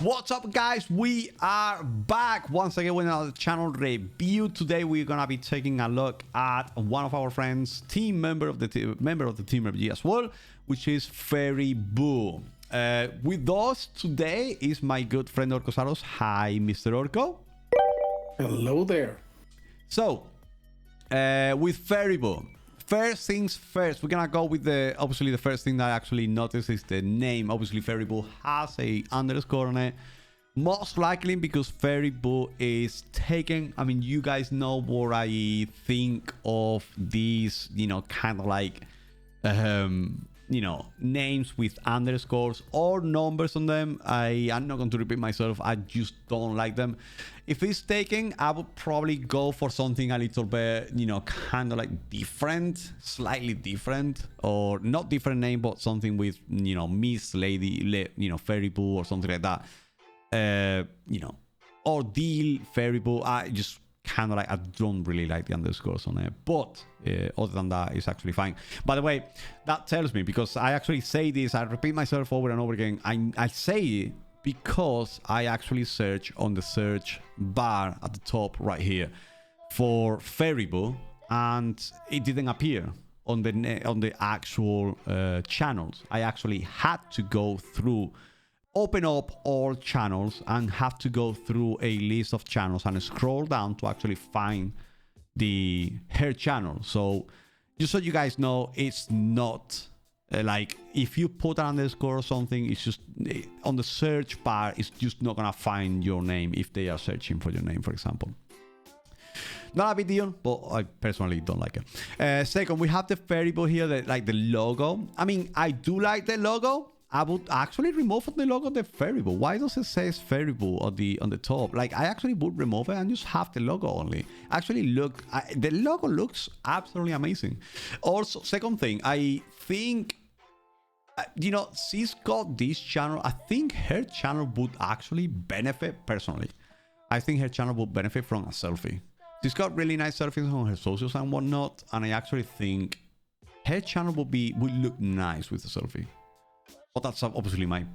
What's up, guys? We are back once again with another channel review. Today we're gonna be taking a look at one of our friends, member of the team review as well, which is Fairy Boo. With us today is my good friend Orco Saros. Hi, Mr. Orco. Hello there. So, with Fairy Boo, first things first, we're gonna go with obviously the first thing that I actually noticed is the name. Obviously, Fairy Boo has a underscore on it. Most likely because Fairy Boo is taken. I mean, you guys know what I think of these, kind of like, names with underscores or numbers on them. I'm not going to repeat myself. I just don't like them. If it's taken, I would probably go for something a little bit, kind of like different, slightly different, or not different name, but something with, Miss Lady, Fairy Boo or something like that. Or Deal Fairy Boo. I just kind of like, I don't really like the underscores on it, but other than that, it's actually fine. By the way, that tells me, because I actually say this, I repeat myself over and over again. I say it because I actually search on the search bar at the top right here for Fairy Boo, and it didn't appear on the actual channels. I actually had to go through, open up all channels and have to go through a list of channels and scroll down to actually find her channel. So just so you guys know, it's not like if you put an underscore or something, it's just on the search bar, it's just not gonna find your name if they are searching for your name, for example. Not a big deal, but I personally don't like it. Second, we have the Fairy Boo here, like the logo. I mean, I do like the logo. I would actually remove from the logo the Fairy Boo. Why does it say Fairy Boo on the top? Like, I actually would remove it and just have the logo only. Actually, the logo looks absolutely amazing. Also, second thing, I think, she's got this channel. I think her channel would actually benefit personally. I think her channel would benefit from a selfie. She's got really nice selfies on her socials and whatnot, and I actually think her channel would look nice with a selfie. But that's obviously my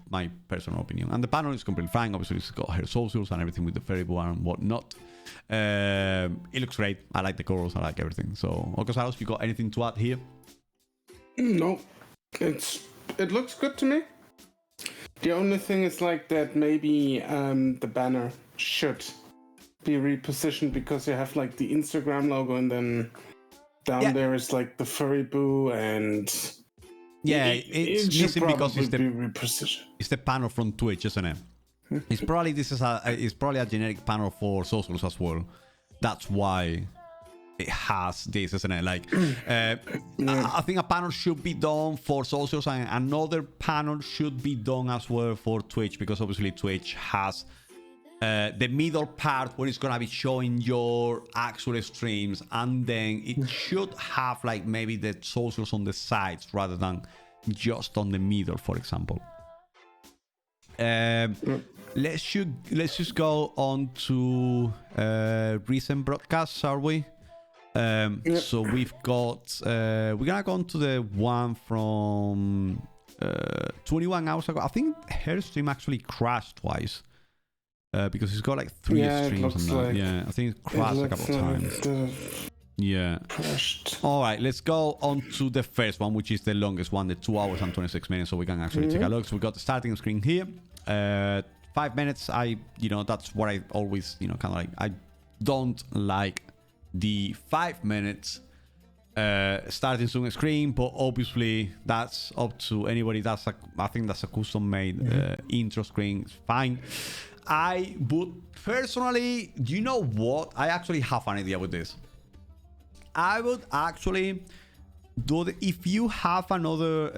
personal opinion. And the panel is completely fine. Obviously, it's got her socials and everything with the Fairy Boo and whatnot. It looks great. I like the colors. I like everything. So, Okasaros, you got anything to add here? No, it looks good to me. The only thing is like that maybe the banner should be repositioned, because you have like the Instagram logo and then down there is like the Fairy Boo, and yeah, it's missing because it's the panel from Twitch, isn't it? It's probably a generic panel for socials as well. That's why it has this, isn't it? Like, I think a panel should be done for socials, and another panel should be done as well for Twitch, because obviously Twitch has the middle part where it's gonna be showing your actual streams, and then it should have like maybe the socials on the sides rather than just on the middle, for example. Let's just go on to recent broadcasts, are we? So we've got we're gonna go on to the one from 21 hours ago. I think her stream actually crashed twice. Because it's got like 3 streams on that. Yeah, I think it crashed a couple of times. Yeah. Crashed. All right, let's go on to the first one, which is the longest one, the 2 hours and 26 minutes. So we can actually take a look. So we got the starting screen here. 5 minutes. That's what I always, kind of like. I don't like the 5 minutes starting soon screen, but obviously that's up to anybody. I think that's a custom made intro screen. It's fine. I would personally, do you know what? I actually have an idea with this. I would actually do if you have another,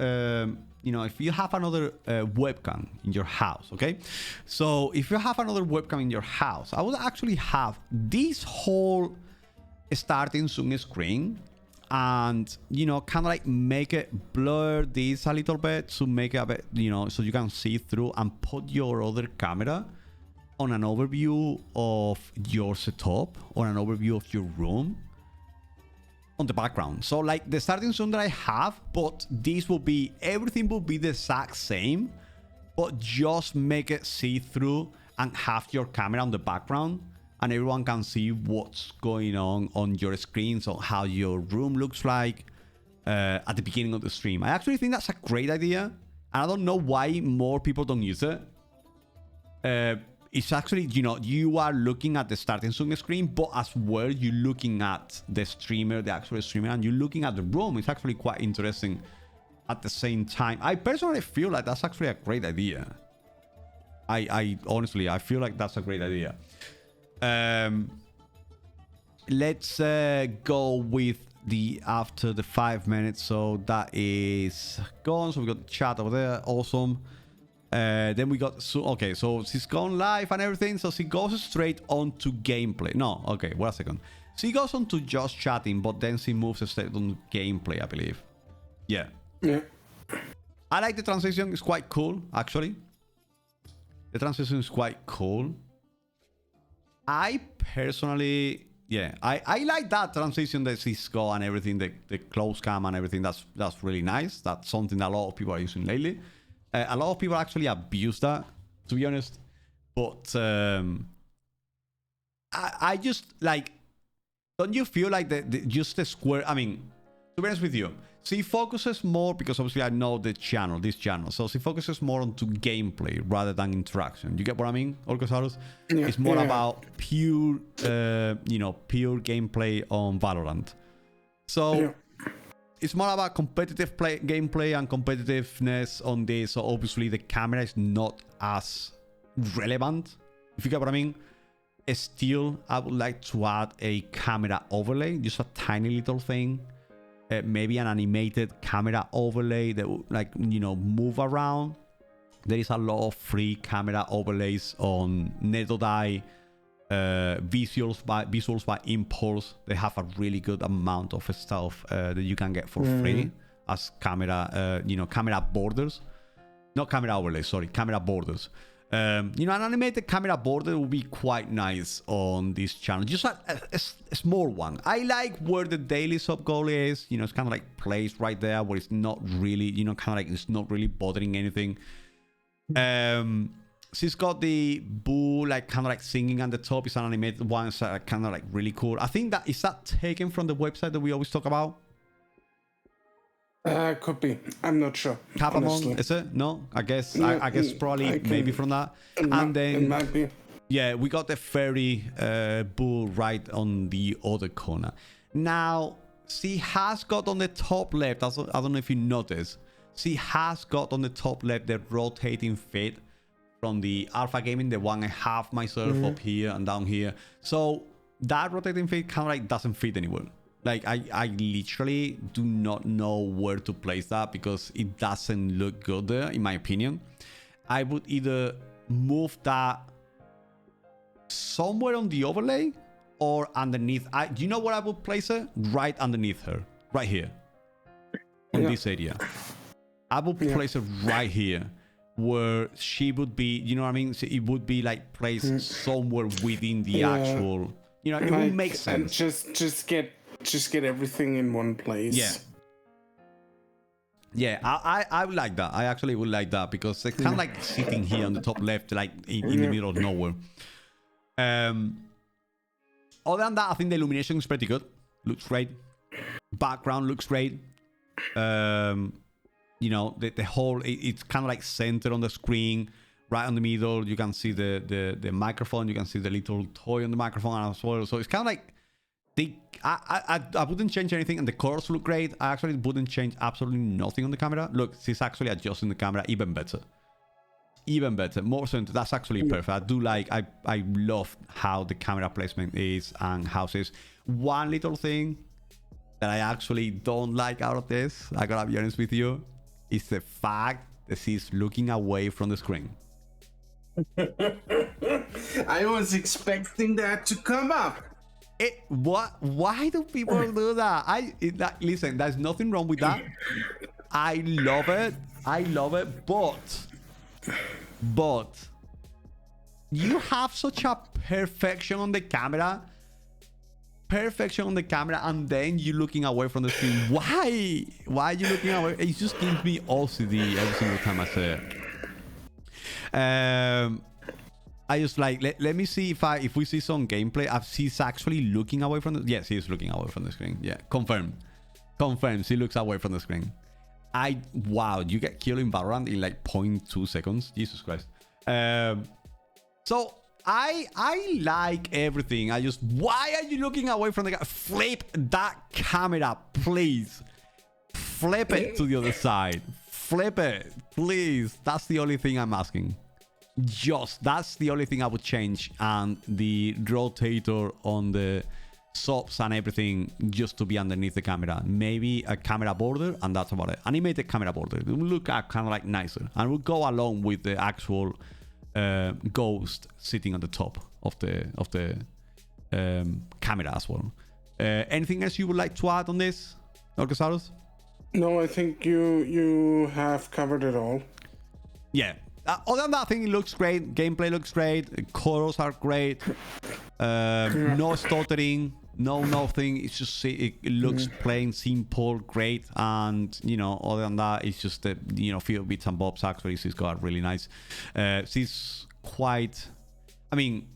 webcam in your house, okay? So if you have another webcam in your house, I would actually have this whole starting soon screen, and kind of like make it blur this a little bit to make it a bit, so you can see through, and put your other camera on an overview of your setup or an overview of your room on the background. So like the starting zone that I have, but this will be, everything will be the exact same, but just make it see-through and have your camera on the background, and everyone can see what's going on your screen, so how your room looks like at the beginning of the stream. I actually think that's a great idea, and I don't know why more people don't use it. It's actually, you know, you are looking at the starting Zoom screen, but as well, you're looking at the streamer, the actual streamer, and you're looking at the room. It's actually quite interesting at the same time. I personally feel like that's actually a great idea. I honestly, I feel like that's a great idea. Let's go with the after the 5 minutes. So that is gone. So we got the chat over there. Awesome. Then we got, so okay, so she's gone live and everything, so she goes straight on to gameplay. No, okay, wait a second. She goes on to just chatting, but then she moves straight on gameplay, I believe. Yeah. I like the transition. It's quite cool, actually. The transition is quite cool. I personally, yeah, I like that transition that she's got and everything, the close cam and everything. That's really nice. That's something that a lot of people are using lately. A lot of people actually abuse that, to be honest. But I just like, don't you feel like just the square? I mean, to be honest with you, she focuses more, because obviously I know this channel. So she focuses more onto gameplay rather than interaction. You get what I mean, Orcosaurus? Yeah, it's more about pure, pure gameplay on Valorant. So it's more about competitive gameplay and competitiveness on this. So obviously the camera is not as relevant, if you get what I mean. Still, I would like to add a camera overlay, just a tiny little thing. Maybe an animated camera overlay that would, like, you know, move around. There is a lot of free camera overlays on Netodai, visuals by Impulse. They have a really good amount of stuff that you can get for free as camera, camera borders. Not camera overlays, sorry, camera borders. An animated camera border would be quite nice on this channel. Just a small one. I like where the daily sub goal is. You know, it's kind of like placed right there where it's not really, kind of like it's not really bothering anything. She's got the boo, like kind of like singing on the top. It's an animated one. It's kind of like really cool. I think that is that taken from the website that we always talk about. Could be. I'm not sure. Capamon, is it? No, I guess. I guess probably maybe from that. And then it might be. Yeah, we got the fairy bull right on the other corner. Now, she has got on the top left. I don't know if you noticed. She has got on the top left the rotating fit from the Alpha Gaming, the one I have myself up here and down here. So that rotating fit kind of like doesn't fit anywhere. Like, I literally do not know where to place that because it doesn't look good there, in my opinion. I would either move that somewhere on the overlay or underneath. Do you know where I would place it? Right underneath her. Right here. In this area. I would place it right here where she would be, you know what I mean? So it would be like placed somewhere within the actual, it would make sense. And just get everything in one place. Yeah, I would like that. I actually would like that because it's kind of like sitting here on the top left, like in the middle of nowhere. Other than that, I think the illumination is pretty good. Looks great. Background looks great. The whole, it's kind of like centered on the screen, right on the middle. You can see the microphone. You can see the little toy on the microphone as well. So it's kind of like, I wouldn't change anything, and the colors look great. I actually wouldn't change absolutely nothing on the camera. Look, she's actually adjusting the camera even better. Even better, more centered. That's actually perfect. I do like, I love how the camera placement is and how she's. One little thing that I actually don't like out of this, I gotta be honest with you, is the fact that she's looking away from the screen. I was expecting that to come up. Why do people do that? Listen, there's nothing wrong with that. I love it, but you have such a perfection on the camera, and then you're looking away from the screen. Why are you looking away? It just gives me OCD every single time I say it. I just like let me see if we see some gameplay. She's actually looking away from the. Yes, he's looking away from the screen. Yeah, confirm. She looks away from the screen. Wow, you get killed in Valorant in like 0.2 seconds. Jesus Christ. So I like everything. Why are you looking away from the guy? Flip that camera, please. Flip it to the other side. Flip it, please. That's the only thing I'm asking. That's the only thing I would change, and the rotator on the subs and everything just to be underneath the camera. Maybe a camera border, and that's about it. Animated camera border. It will look kind of like nicer, and will go along with the actual ghost sitting on the top of the camera as well. Anything else you would like to add on this, Orcasaurus? No, I think you have covered it all. Yeah. Other than that, I think it looks great. Gameplay looks great. Colors are great. No stuttering. No nothing. It's just it looks plain simple, great. And other than that, it's just few bits and bobs. Actually, she's got really nice. She's quite. I mean,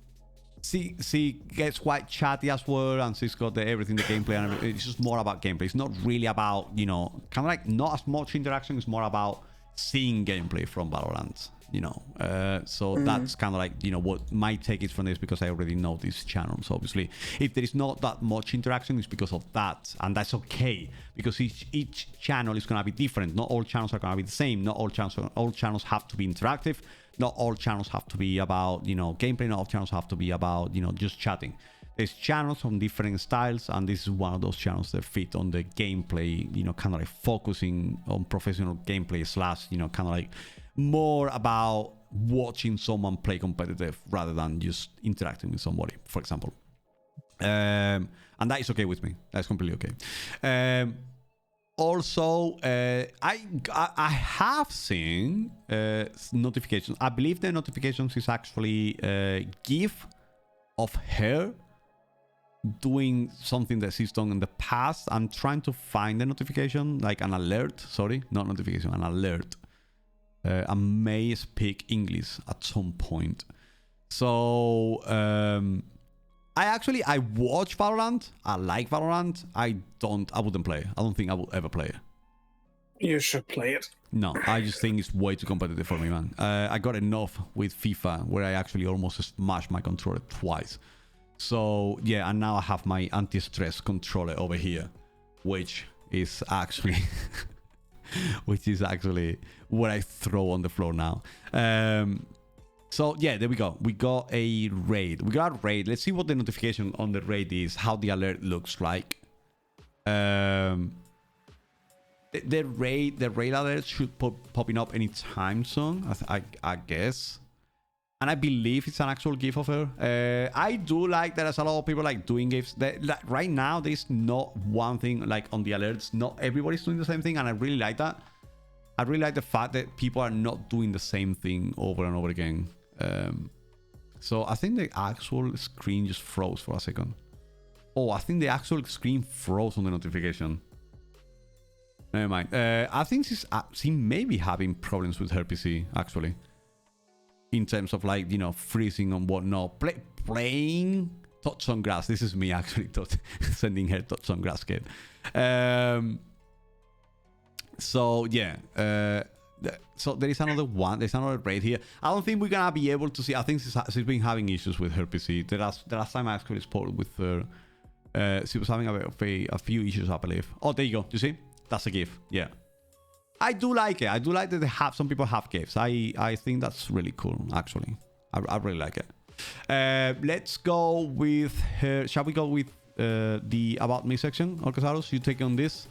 she gets quite chatty as well, and she's got everything, the gameplay, and everything. It's just more about gameplay. It's not really about kind of like not as much interaction. It's more about seeing gameplay from Valorant. So that's kind of like what my take is from this, because I already know these channels. Obviously, if there is not that much interaction, it's because of that, and that's okay, because each channel is going to be different. Not all channels are going to be the same. Not all channels have to be interactive. Not all channels have to be about gameplay. Not all channels have to be about just chatting. There's channels on different styles, and this is one of those channels that fit on the gameplay, kind of like focusing on professional gameplay / kind of like more about watching someone play competitive rather than just interacting with somebody, for example. And that is okay with me. That's completely okay. Also, I have seen notifications. I believe the notifications is actually a GIF of her doing something that she's done in the past. I'm trying to find the notification, like an alert. Sorry, not notification, an alert. I may speak English at some point. So I watch Valorant. I like Valorant. I wouldn't play it. I don't think I will ever play it. You should play it. No, I just think it's way too competitive for me, man. I got enough with FIFA where I actually almost smashed my controller twice. So yeah, and now I have my anti-stress controller over here, which is actually what I throw on the floor now. So yeah, there we go. We got a raid. Let's see what the notification on the raid is, how the alert looks like. The raid alert should popping up anytime soon, I guess. And I believe it's an actual GIF of her. I do like that there's a lot of people like doing GIFs. Right now, there's not one thing like on the alerts. Not everybody's doing the same thing, and I really like that. I really like the fact that people are not doing the same thing over and over again. So I think the actual screen just froze for a second. Oh, I think the actual screen froze on the notification. Never mind. I think she may be having problems with her PC, actually. In terms of like, freezing and whatnot. Playing Touch on Grass. This is me actually sending her Touch on Grass kid. So yeah. So there is another one. There's another raid here. I don't think we're gonna be able to see. I think she's been having issues with her PC. The last time I actually spoke with her, she was having a few issues, I believe. Oh, there you go. You see? That's a GIF. Yeah. I do like it. I do like that some people have GIFs. I think that's really cool, actually. I really like it. Let's go with her. Shall we go with the About Me section? Orcasaurus, you take on this.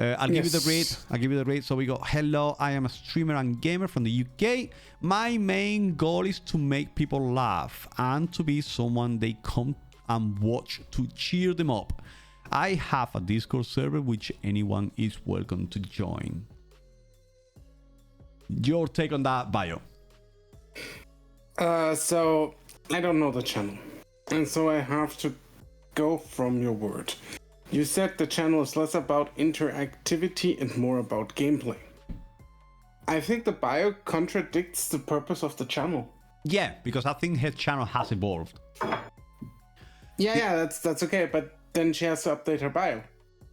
I'll give you the read. So we go, hello, I am a streamer and gamer from the UK. My main goal is to make people laugh and to be someone they come and watch to cheer them up. I have a Discord server which anyone is welcome to join. Your take on that, Bio? So I don't know the channel, and so I have to go from your word. You said the channel is less about interactivity and more about gameplay. I think the bio contradicts the purpose of the channel. Yeah, because I think her channel has evolved. Yeah, that's okay, but then she has to update her bio.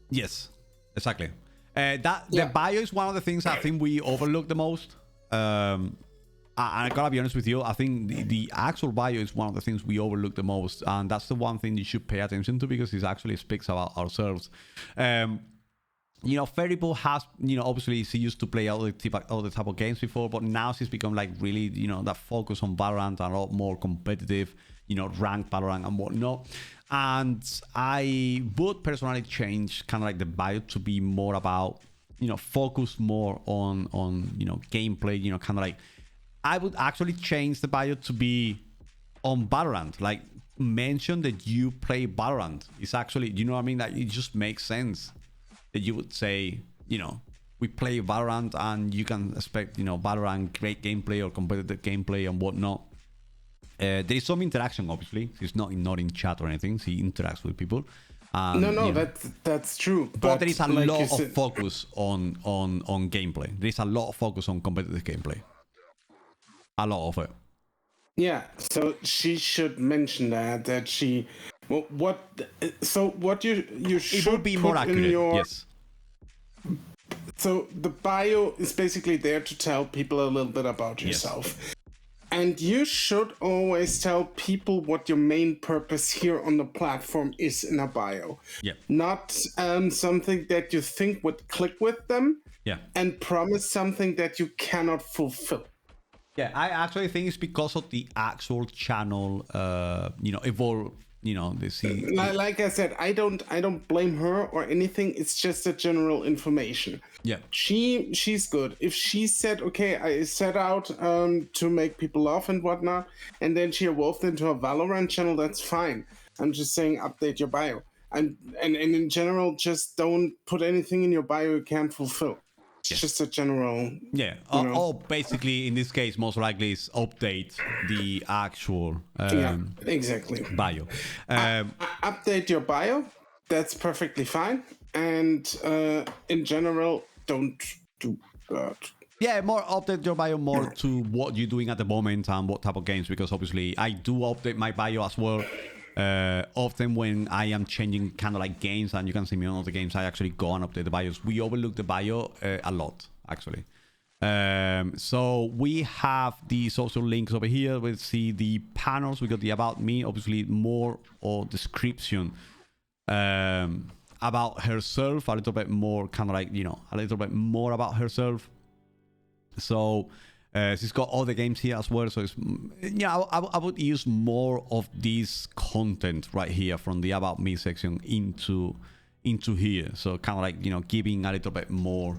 Yes, exactly. The bio is one of the things I think we overlook the most. And I gotta be honest with you, I think the actual bio is one of the things we overlook the most, and that's the one thing you should pay attention to because it actually speaks about ourselves. You know, Fairybo has, you know, obviously she used to play all the type of games before, but now she's become like really, you know, that focus on Valorant and a lot more competitive, you know, ranked Valorant and whatnot. And I would personally change kind of like the bio to be more about, you know, focus more on you know, gameplay, you know, kind of like, I would actually change the bio to be on Valorant, like mention that you play Valorant. It's actually, you know what I mean? That it just makes sense that you would say, you know, we play Valorant and you can expect, you know, Valorant great gameplay or competitive gameplay and whatnot. There is some interaction, obviously. He's not in chat or anything. He interacts with people. No, that's true. But there is a lot of focus on gameplay. There is a lot of focus on competitive gameplay. A lot of it. Yeah, so she should mention that she. Well, what you should it would be more accurate. Yes. So the bio is basically there to tell people a little bit about yourself. Yes. And you should always tell people what your main purpose here on the platform is in a bio. Yeah. Not something that you think would click with them. Yeah. And promise something that you cannot fulfill. Yeah, I actually think it's because of the actual channel, you know, evolve. You know, like I said, I don't blame her or anything. It's just a general information. Yeah, she's good. If she said, okay, I set out to make people laugh and whatnot, and then she evolved into a Valorant channel, that's fine. I'm just saying, update your bio, and in general, just don't put anything in your bio you can't fulfill. It's just a general. Yeah. Or basically, in this case, most likely is update the actual exactly bio. Update your bio. That's perfectly fine. And in general, don't do that. Yeah, more update your bio more to what you're doing at the moment and what type of games, because obviously I do update my bio as well. Often when I am changing kind of like games, and you can see me on other games, I actually go and update the bios. We overlook the bio a lot, actually. So we have the social links over here. We see the panels. We got the about me, obviously more or description about herself, a little bit more kind of like, you know, a little bit more about herself. So she's got all the games here as well, so it's, yeah, I would use more of this content right here from the about me section into here. So kind of like, you know, giving a little bit more,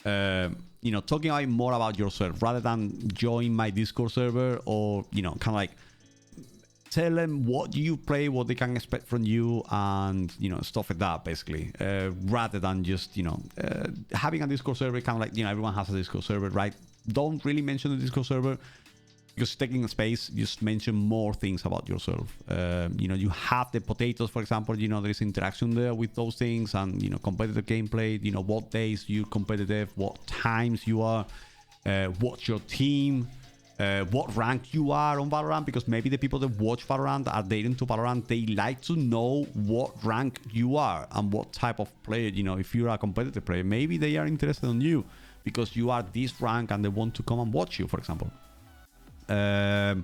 you know, talking more about yourself rather than join my Discord server, or, you know, kind of like tell them what you play, what they can expect from you, and, you know, stuff like that, basically, rather than just, you know, having a Discord server. Kind of like, you know, everyone has a Discord server, right? Don't really mention the Discord server because taking space, just mention more things about yourself. You know, you have the potatoes, for example, you know, there's interaction there with those things, and, you know, competitive gameplay, you know, what days you're competitive, what times you are, what's your team, what rank you are on Valorant, because maybe the people that watch Valorant are dating to Valorant, they like to know what rank you are and what type of player, you know, if you're a competitive player, maybe they are interested in you because you are this rank and they want to come and watch you, for example. Now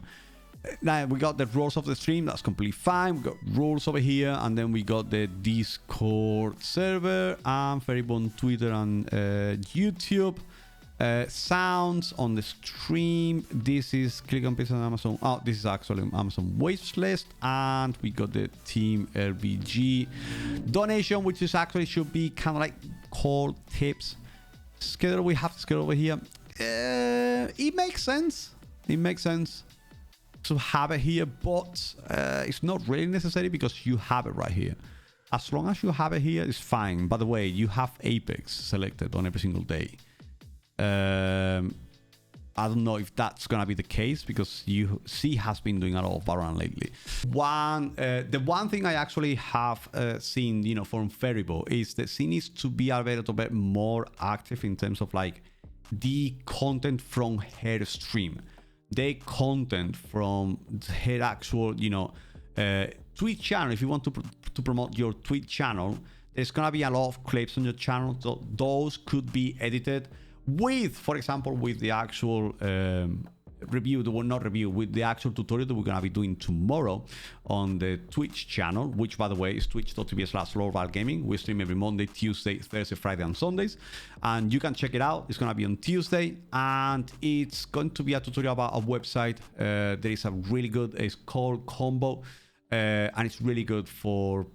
we got the rules of the stream, that's completely fine. We got rules over here, and then we got the Discord server and Fairybo on Twitter and YouTube. Sounds on the stream. This is click on paste on Amazon. Oh, this is actually Amazon wish list, and we got the team RBG donation, which is actually should be kind of like called tips. Schedule, we have to schedule over here. It makes sense. It makes sense to have it here, but it's not really necessary because you have it right here. As long as you have it here, it's fine. By the way, you have Apex selected on every single day. I don't know if that's gonna be the case because she has been doing a lot of Valorant lately. The one thing I actually have seen, you know, from Fairybo is that she needs to be a little bit more active in terms of like the content from her stream, the content from her actual, Twitch channel. If you want to promote your Twitch channel, there's gonna be a lot of clips on your channel. So those could be edited with, for example, with the actual review, with the actual tutorial that we're gonna be doing tomorrow on the Twitch channel, which by the way is twitch.tv/LordValGaming. We stream every Monday, Tuesday, Thursday, Friday, and Sundays, and you can check it out. It's gonna be on Tuesday, and it's going to be a tutorial about a website. There is a really good, it's called Combo, and it's really good for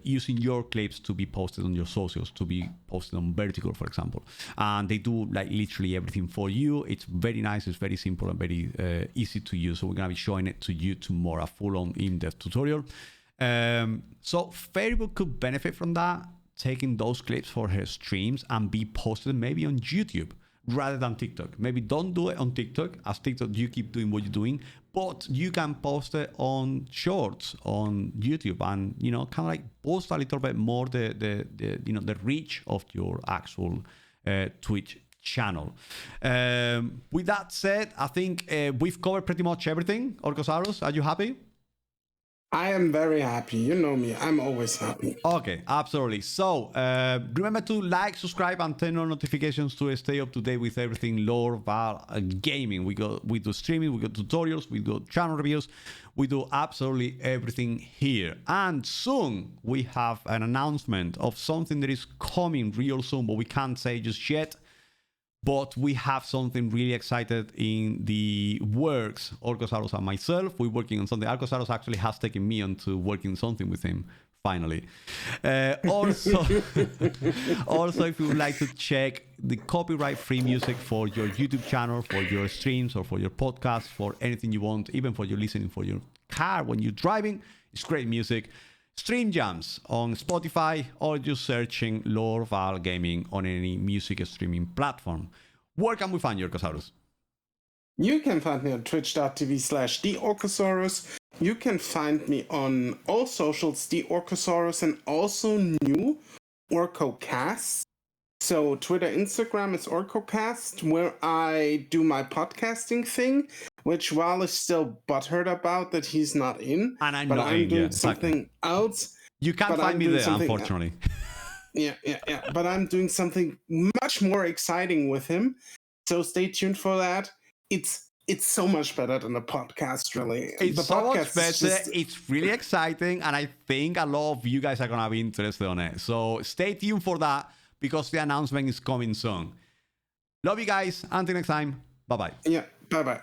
using your clips to be posted on your socials, to be posted on Vertical, for example. And they do like literally everything for you. It's very nice, it's very simple, and very easy to use. So we're gonna be showing it to you tomorrow, a full-on in-depth tutorial. So Facebook could benefit from that, taking those clips for her streams and be posted maybe on YouTube rather than TikTok. Maybe don't do it on TikTok, as TikTok you keep doing what you're doing, but you can post it on Shorts on YouTube, and kind of like boost a little bit more the reach of your actual Twitch channel. With that said, I think we've covered pretty much everything. Orcosaurus, are you happy? I am very happy. You know me. I'm always happy. Okay, absolutely. So remember to like, subscribe, and turn on notifications to stay up to date with everything Lord Val Gaming. We do streaming, we do tutorials, we do channel reviews, we do absolutely everything here. And soon we have an announcement of something that is coming real soon, but we can't say just yet. But we have something really excited in the works. Orcosaurus and myself, we're working on something. Orcosaurus actually has taken me on to working something with him, finally. Also, if you would like to check the copyright-free music for your YouTube channel, for your streams, or for your podcast, for anything you want, even for your listening for your car when you're driving, it's great music. Stream Jams on Spotify, or just searching Lord Val Gaming on any music streaming platform. Where can we find you, Orcosaurus? You can find me on twitch.tv/theorcosaurus. You can find me on all socials, the Orcosaurus, and also new OrcoCast. So Twitter, Instagram is OrcoCast, where I do my podcasting thing, which Val is still butthurt about that he's not in. And I'm but not I'm in, doing something exactly. else. You can't find me there, unfortunately. Yeah. But I'm doing something much more exciting with him. So stay tuned for that. It's so much better than a podcast, really. It's the so much podcast better. It's really exciting, and I think a lot of you guys are gonna be interested on it. So stay tuned for that, because the announcement is coming soon. Love you guys. Until next time. Bye-bye. Yeah. Bye-bye.